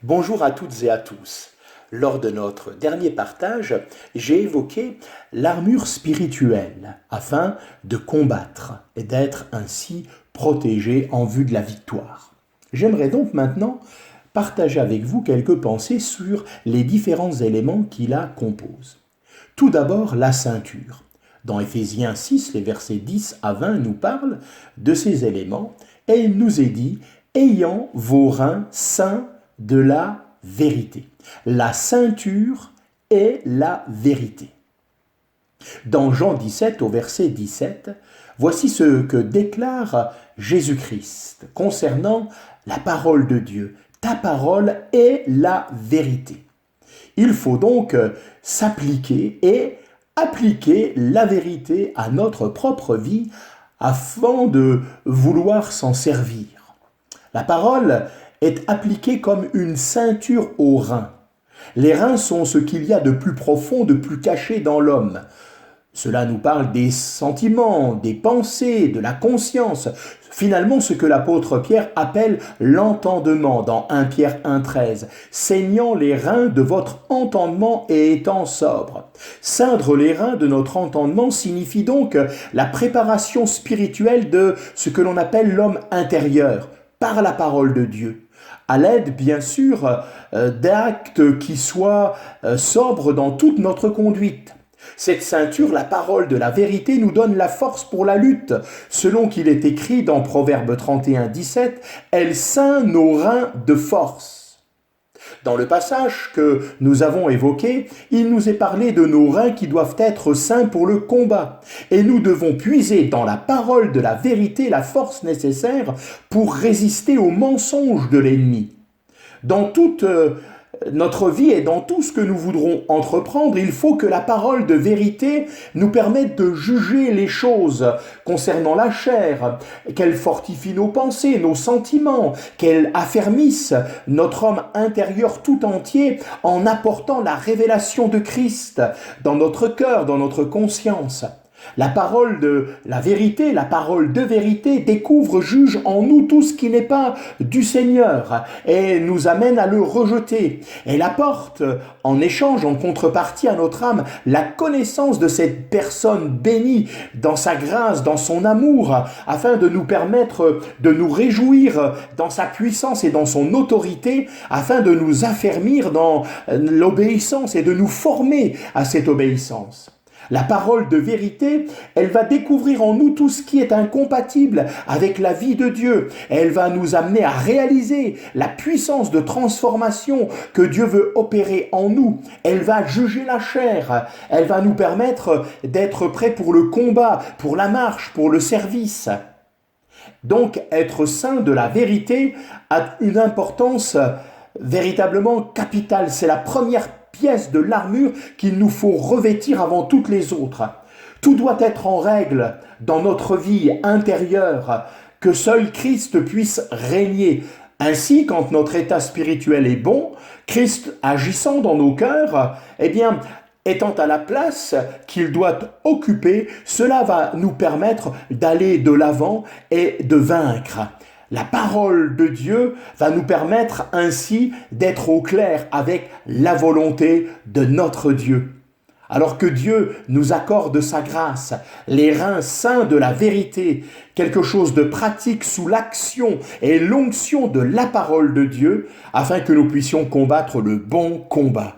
Bonjour à toutes et à tous. Lors de notre dernier partage, j'ai évoqué l'armure spirituelle afin de combattre et d'être ainsi protégé en vue de la victoire. J'aimerais donc maintenant partager avec vous quelques pensées sur les différents éléments qui la composent. Tout d'abord, la ceinture. Dans Éphésiens 6, les versets 10 à 20 nous parlent de ces éléments et il nous est dit « ayant vos reins saints de la vérité ». La ceinture est la vérité. Dans Jean 17, au verset 17, voici ce que déclare Jésus-Christ concernant la parole de Dieu. « Ta parole est la vérité ». Il faut donc s'appliquer et appliquer la vérité à notre propre vie afin de vouloir s'en servir. La parole est appliquée comme une ceinture aux reins. Les reins sont ce qu'il y a de plus profond, de plus caché dans l'homme. Cela nous parle des sentiments, des pensées, de la conscience. Finalement, ce que l'apôtre Pierre appelle l'entendement dans 1 Pierre 1,13. Saignant les reins de votre entendement et étant sobre. Ceindre les reins de notre entendement signifie donc la préparation spirituelle de ce que l'on appelle l'homme intérieur, par la parole de Dieu. À l'aide, bien sûr, d'actes qui soient sobres dans toute notre conduite. Cette ceinture, la parole de la vérité, nous donne la force pour la lutte. Selon qu'il est écrit dans Proverbe 31, 17, « Elle ceint nos reins de force ». Dans le passage que nous avons évoqué, il nous est parlé de nos reins qui doivent être saints pour le combat. Et nous devons puiser dans la parole de la vérité la force nécessaire pour résister aux mensonges de l'ennemi. Dans toute notre vie et dans tout ce que nous voudrons entreprendre, il faut que la parole de vérité nous permette de juger les choses concernant la chair, qu'elle fortifie nos pensées, nos sentiments, qu'elle affermisse notre homme intérieur tout entier en apportant la révélation de Christ dans notre cœur, dans notre conscience. La parole de la vérité, la parole de vérité découvre, juge en nous tout ce qui n'est pas du Seigneur et nous amène à le rejeter. Elle apporte en échange, en contrepartie à notre âme, la connaissance de cette personne bénie dans sa grâce, dans son amour, afin de nous permettre de nous réjouir dans sa puissance et dans son autorité, afin de nous affermir dans l'obéissance et de nous former à cette obéissance. La parole de vérité, elle va découvrir en nous tout ce qui est incompatible avec la vie de Dieu. Elle va nous amener à réaliser la puissance de transformation que Dieu veut opérer en nous. Elle va juger la chair. Elle va nous permettre d'être prêts pour le combat, pour la marche, pour le service. Donc, être saint de la vérité a une importance véritablement capitale. C'est la première pièce de l'armure qu'il nous faut revêtir avant toutes les autres. Tout doit être en règle dans notre vie intérieure, que seul Christ puisse régner. Ainsi, quand notre état spirituel est bon, Christ agissant dans nos cœurs, étant à la place qu'il doit occuper, cela va nous permettre d'aller de l'avant et de vaincre. La parole de Dieu va nous permettre ainsi d'être au clair avec la volonté de notre Dieu. Alors que Dieu nous accorde sa grâce, les reins saints de la vérité, quelque chose de pratique sous l'action et l'onction de la parole de Dieu, afin que nous puissions combattre le bon combat.